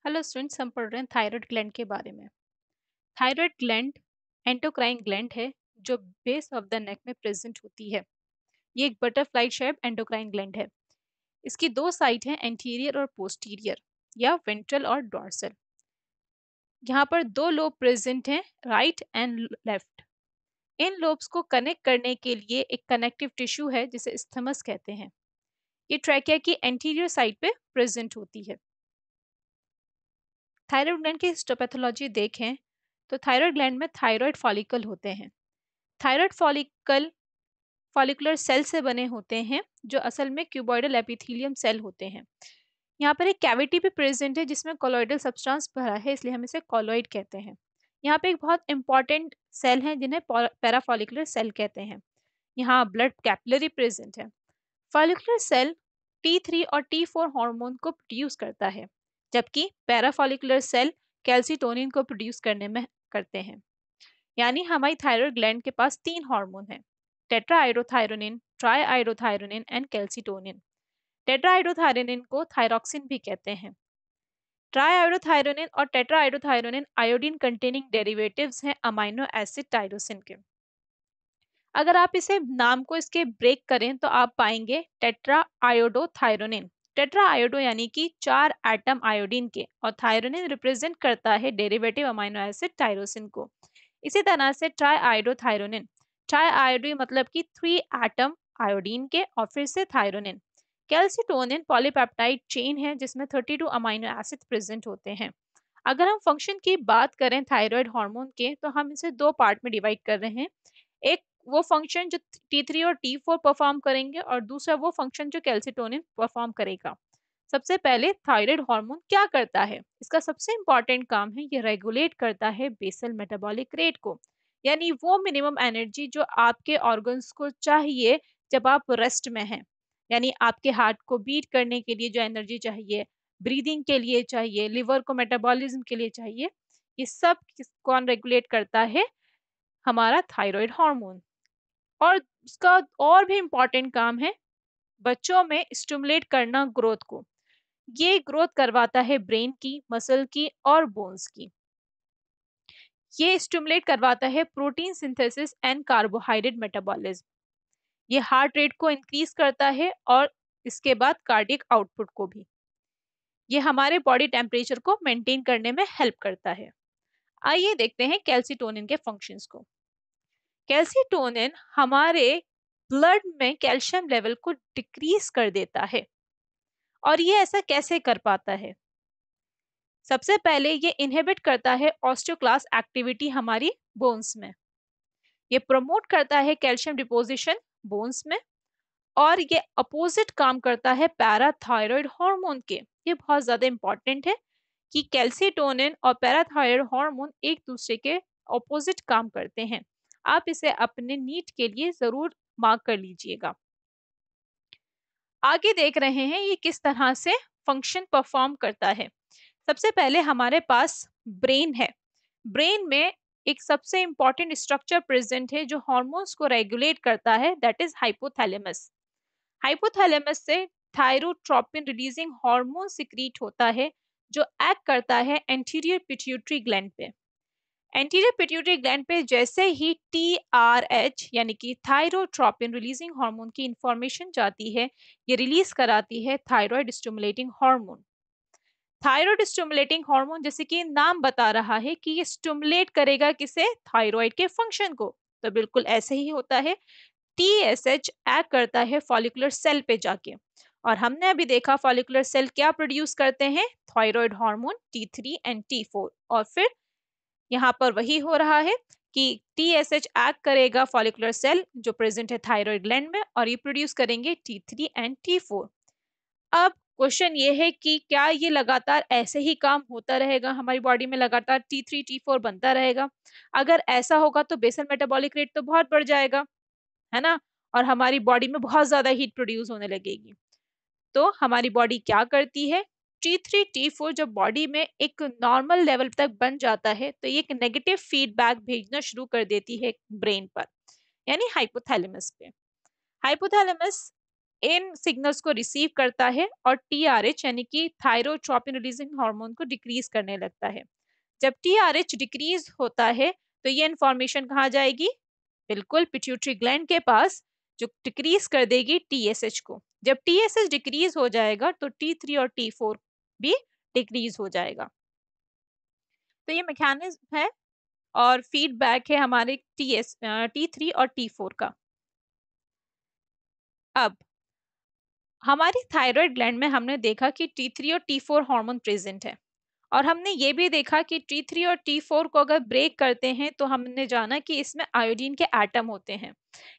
Hello students, हम पढ़ रहे हैं थायराइड ग्लैंड के बारे में। थायराइड ग्लैंड एंडोक्राइन ग्लैंड है जो बेस ऑफ द नेक में प्रेजेंट होती है। ये एक बटरफ्लाई शेप एंडोक्राइन ग्लैंड है। इसकी दो साइड हैं, एंटीरियर और पोस्टीरियर या वेंट्रल और डॉर्सल। यहाँ पर दो लोब प्रेजेंट हैं, right and left. In lobes को कनेक्ट करने के लिए एक कनेक्टिव टिश्यू है जिसे इस्थमस कहते हैं। ये ट्रैकिया की एंटीरियर साइड पे प्रेजेंट होती है। थायराइड ग्लैंड की हिस्टोपैथोलॉजी देखें तो थायराइड ग्लैंड में थायराइड फॉलिकल होते हैं। थायराइड फॉलिकल फॉलिकुलर सेल से बने होते हैं जो असल में क्यूबॉइडल एपिथेलियम सेल होते हैं। यहाँ पर एक कैविटी भी प्रेजेंट है जिसमें कॉलोइडल सब्सटेंस भरा है, इसलिए हम इसे कॉलोइड कहते हैं। यहाँ पे एक बहुत इंपॉर्टेंट सेल है जिन्हें पैराफॉलिकुलर सेल कहते हैं। यहाँ ब्लड कैपिलरी प्रेजेंट है। फॉलिकुलर सेल T3 और T4 हार्मोन को प्रोड्यूस करता है, जबकि पैराफॉलिकुलर सेल कैल्सिटोनिन को प्रोड्यूस करने में करते हैं। यानी हमारी थायराइड ग्लैंड के पास तीन हार्मोन हैं, टेट्राआइडोथायरोनिन, ट्राईआइडोथायरोनिन एंड कैल्सिटोनिन। टेट्राआइडोथायरोनिन को थायरॉक्सिन भी कहते हैं। ट्राईआइडोथायरोनिन और टेट्राआइडोथायरोनिन आयोडीन कंटेनिंग डेरिवेटिव्स हैं अमाइनो एसिड टायरोसिन के। अगर आप इसे नाम को इसके ब्रेक करें तो आप पाएंगे टेट्रा आयोडोथायरोनिन। टेट्रा आयोडो यानी कि चार एटम आयोडीन के, और थायरोनिन रिप्रेजेंट करता है डेरिवेटिव अमीनो एसिड टायरोसिन को। इसी तरह से ट्राई आयोडोथायरोनिन, ट्राई आयोडो मतलब कि थ्री एटम आयोडीन के, और फिर से थायरोनिन। कैल्सिटोनिन पॉलीपेप्टाइड चेन है जिसमें 32 अमीनो एसिड प्रेजेंट होते हैं। अगर हम फंक्शन की बात करें थायराइड हार्मोन के, तो हम इसे दो पार्ट में डिवाइड कर रहे हैं। एक वो फंक्शन जो T3 और T4 परफॉर्म करेंगे, और दूसरा वो फंक्शन जो कैल्सिटोनिन परफॉर्म करेगा। सबसे पहले थायराइड हार्मोन क्या करता है? इसका सबसे इंपॉर्टेंट काम है ये रेगुलेट करता है बेसल मेटाबॉलिक रेट को, यानी वो मिनिमम एनर्जी जो आपके ऑर्गन्स को चाहिए जब आप रेस्ट में हैं। यानी आपके हार्ट को बीट करने के लिए जो एनर्जी चाहिए, ब्रीदिंग के लिए चाहिए, लिवर को मेटाबॉलिज्म के लिए चाहिए, ये सब कौन रेगुलेट करता है? हमारा थायराइड हार्मोन। और उसका और भी इम्पोर्टेंट काम है बच्चों में स्टिमुलेट करना ग्रोथ को। ये ग्रोथ करवाता है ब्रेन की, मसल की और बोन्स की। ये स्टिमुलेट करवाता है protein synthesis and carbohydrate metabolism. ये हार्ट रेट को इंक्रीज करता है और इसके बाद कार्डियक आउटपुट को भी। ये हमारे बॉडी टेम्परेचर को मेंटेन करने में हेल्प करता है। आइए देखते हैं कैल्सिटोनिन के फंक्शंस को। कैल्सिटोनिन हमारे ब्लड में कैल्शियम लेवल को डिक्रीज कर देता है। और ये ऐसा कैसे कर पाता है? सबसे पहले ये इनहिबिट करता है ऑस्टियोक्लास्ट एक्टिविटी हमारी बोन्स में। ये प्रमोट करता है कैल्शियम डिपोजिशन बोन्स में। और ये अपोजिट काम करता है पैराथायरॉयड हार्मोन के। ये बहुत ज्यादा इंपॉर्टेंट है कि कैल्सिटोनिन और पैराथायरॉयड हार्मोन एक दूसरे के ऑपोजिट काम करते हैं। आप इसे अपने नीट के लिए जरूर मार्क कर लीजिएगा। आगे देख रहे हैं ये किस तरह से फंक्शन परफॉर्म करता है। सबसे पहले हमारे पास ब्रेन है। ब्रेन में एक सबसे इंपॉर्टेंट स्ट्रक्चर प्रेजेंट है जो हार्मोन्स को रेगुलेट करता है, दैट इज हाइपोथैलेमस। हाइपोथैलेमस से थायरोट्रोपिन रिलीजिंग हार्मोन सिक्रीट होता है जो एक्ट करता है एंटीरियर पिट्यूटरी ग्लैंड पे। एंटीरियर पिट्यूटरी ग्लैंड पे जैसे ही TRH यानी कि थायरोट्रोपिन रिलीजिंग हार्मोन की इंफॉर्मेशन जाती है, ये रिलीज कराती है thyroid stimulating hormone. Thyroid stimulating hormone जैसे कि नाम बता रहा है कि ये स्टिमुलेट करेगा किसे? थायराइड के फंक्शन को। तो बिल्कुल ऐसे ही होता है। TSH एक्ट करता है फॉलिकुलर सेल पे जाके, और हमने अभी देखा फॉलिकुलर सेल क्या प्रोड्यूस करते हैं? Thyroid hormone T3 and T4। और फिर यहाँ पर वही हो रहा है कि TSH एक्ट करेगा फॉलिकुलर सेल जो प्रेजेंट है थायराइड ग्लैंड में, और ये प्रोड्यूस करेंगे T3 एंड T4। अब क्वेश्चन ये है कि क्या ये लगातार ऐसे ही काम होता रहेगा, हमारी बॉडी में लगातार T3 T4 बनता रहेगा? अगर ऐसा होगा तो बेसल मेटाबॉलिक रेट तो बहुत बढ़ जाएगा, है ना, और हमारी बॉडी में बहुत ज्यादा हीट प्रोड्यूस होने लगेगी। तो हमारी बॉडी क्या करती है? T3 T4 जब बॉडी में एक नॉर्मल लेवल तक बन जाता है तो ये एक नेगेटिव फीडबैक भेजना शुरू कर देती है ब्रेन पर, यानी हाइपोथैलेमस पे। हाइपोथैलेमस इन सिग्नल्स को रिसीव करता है और टीआरएच यानी कि थायरोट्रोपिन रिलीजिंग हार्मोन को डिक्रीज करने लगता है। जब टीआरएच डिक्रीज होता है तो ये इंफॉर्मेशन कहाँ जाएगी? बिल्कुल पिट्यूटरी ग्लैंड के पास, जो डिक्रीज कर देगी टीएसएच को। जब टीएसएच डिक्रीज हो जाएगा तो टी3 और टी4 भी डिक्रीज हो जाएगा। तो ये मैकेनिज्म है और फीडबैक है हमारे टी3 और टी4 का। अब हमारी थायराइड ग्लैंड में हमने देखा कि टी3 और टी4 हार्मोन प्रेजेंट है, और हमने ये भी देखा कि टी3 और टी4 को अगर ब्रेक करते हैं तो हमने जाना कि इसमें आयोडीन के एटम होते हैं।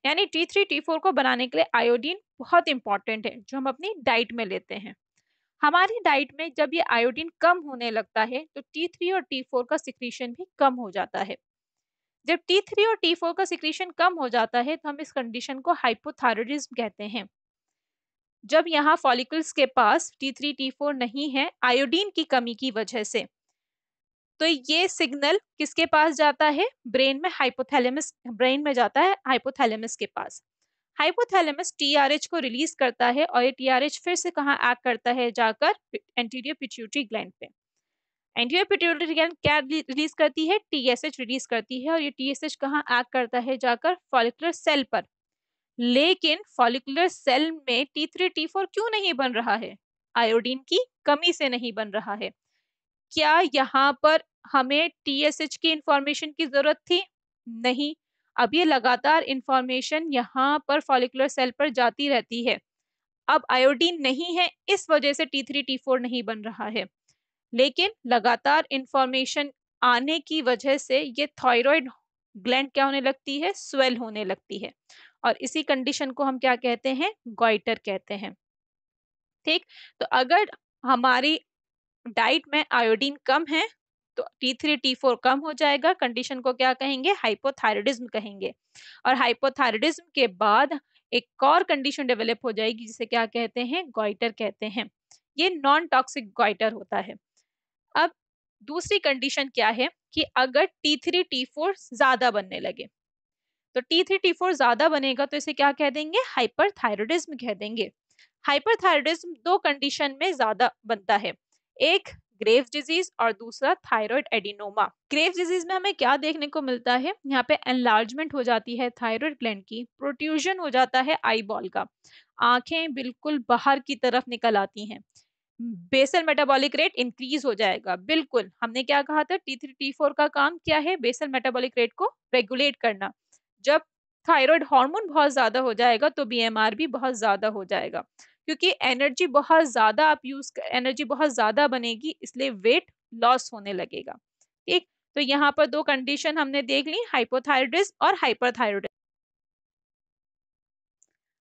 यानी टी3 टी4 को बनाने के लिए आयोडीन बहुत इंपॉर्टेंट है, जो हम अपनी डाइट में लेते हैं। हमारी डाइट में जब ये आयोडीन कम होने लगता है तो टी3 और टी4 का सिक्रीशन भी कम हो जाता है। जब टी3 और टी4 का सिक्रीशन कम हो जाता है तो हम इस कंडीशन को हाइपोथायरायडिज्म कहते हैं। जब यहाँ फॉलिकल्स के पास टी3 टी4 नहीं है आयोडीन की कमी की वजह से, तो ये सिग्नल किसके पास जाता है? ब्रेन में, हाइपोथैलेमस ब्रेन में जाता है, हाइपोथैलेमस के पास। हाइपोथैलेमस टीआरएच को रिलीज करता है और ये टीआरएच फिर से कहाँ एक्ट करता है? जाकर एंटीरियर पिट्यूटरी ग्लैंड पे। एंटीरियर पिट्यूटरी ग्लैंड क्या रिलीज करती है? टीएसएच रिलीज करती है, और ये टीएसएच कहाँ एक्ट करता है? जाकर फॉलिकुलर सेल पर। लेकिन फॉलिकुलर सेल में टी3 टी4 क्यों नहीं बन रहा है? आयोडीन की कमी से नहीं बन रहा है। क्या यहाँ पर हमें टीएसएच की इंफॉर्मेशन की जरूरत थी? नहीं। अब ये लगातार इंफॉर्मेशन यहाँ पर फॉलिकुलर सेल पर जाती रहती है। अब आयोडीन नहीं है, इस वजह से टी3 टी4 नहीं बन रहा है, लेकिन लगातार इंफॉर्मेशन आने की वजह से ये थायराइड ग्लैंड क्या होने लगती है? स्वेल होने लगती है, और इसी कंडीशन को हम क्या कहते हैं? गॉइटर कहते हैं। ठीक। तो अगर हमारी डाइट में आयोडीन कम है तो टी3 टी4 कम हो जाएगा, कंडीशन को क्या कहेंगे? हाइपोथायरायडिज्म कहेंगे। और हाइपोथायरायडिज्म के बाद एक और कंडीशन डेवलप हो जाएगी जिसे क्या कहते हैं? गॉइटर कहते हैं। ये नॉन टॉक्सिक गॉइटर होता है। अब दूसरी कंडीशन क्या है कि अगर टी3 टी4 ज्यादा बनने लगे, तो टी3 टी4 ज्यादा बनेगा तो इसे क्या कह देंगे? हाइपरथायरायडिज्म कह देंगे। हाइपरथायरायडिज्म दो कंडीशन में ज्यादा बनता है, एक ग्रेव्स डिजीज और दूसरा थायराइड एडिनोमा। ग्रेव्स डिजीज में हमें क्या देखने को मिलता है? यहाँ पे एनलार्जमेंट हो जाती है थायराइड ग्लैंड की, प्रोट्रूजन हो जाता है आई बॉल का, आंखें बिल्कुल बाहर की तरफ निकल आती हैं, बेसल मेटाबॉलिक रेट इंक्रीज हो जाएगा। बिल्कुल, हमने क्या कहा था? टी3 टी4 का काम क्या है? बेसल मेटाबॉलिक रेट को रेगुलेट करना। जब थायराइड हार्मोन बहुत ज्यादा हो जाएगा तो बीएमआर भी बहुत ज्यादा हो जाएगा, क्योंकि एनर्जी बहुत ज्यादा बनेगी, इसलिए वेट लॉस होने लगेगा। ठीक। तो यहाँ पर दो कंडीशन हमने देख ली, हाइपोथायरायडिज्म और हाइपरथायरायडिज्म।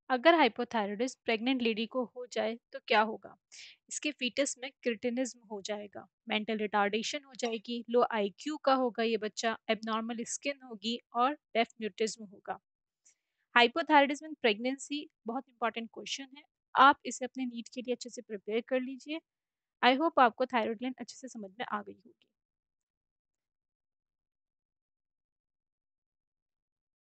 अगर हाइपोथायरायडिज्म प्रेग्नेंट लेडी को हो जाए तो क्या होगा? इसके फीटस में क्रिटिनिज्म हो जाएगा, मेंटल रिटार्डेशन हो जाएगी, लो आईक्यू का होगा ये बच्चा, एबनॉर्मल स्किन होगी और डेफ म्यूटिज्म होगा। हाइपोथायरायडिज्म इन प्रेगनेंसी बहुत इंपॉर्टेंट क्वेश्चन है। आप इसे अपने नीट के लिए अच्छे से प्रिपेयर कर लीजिए। आई होप आपको थायराइड ग्लैंड अच्छे से समझ में आ गई होगी।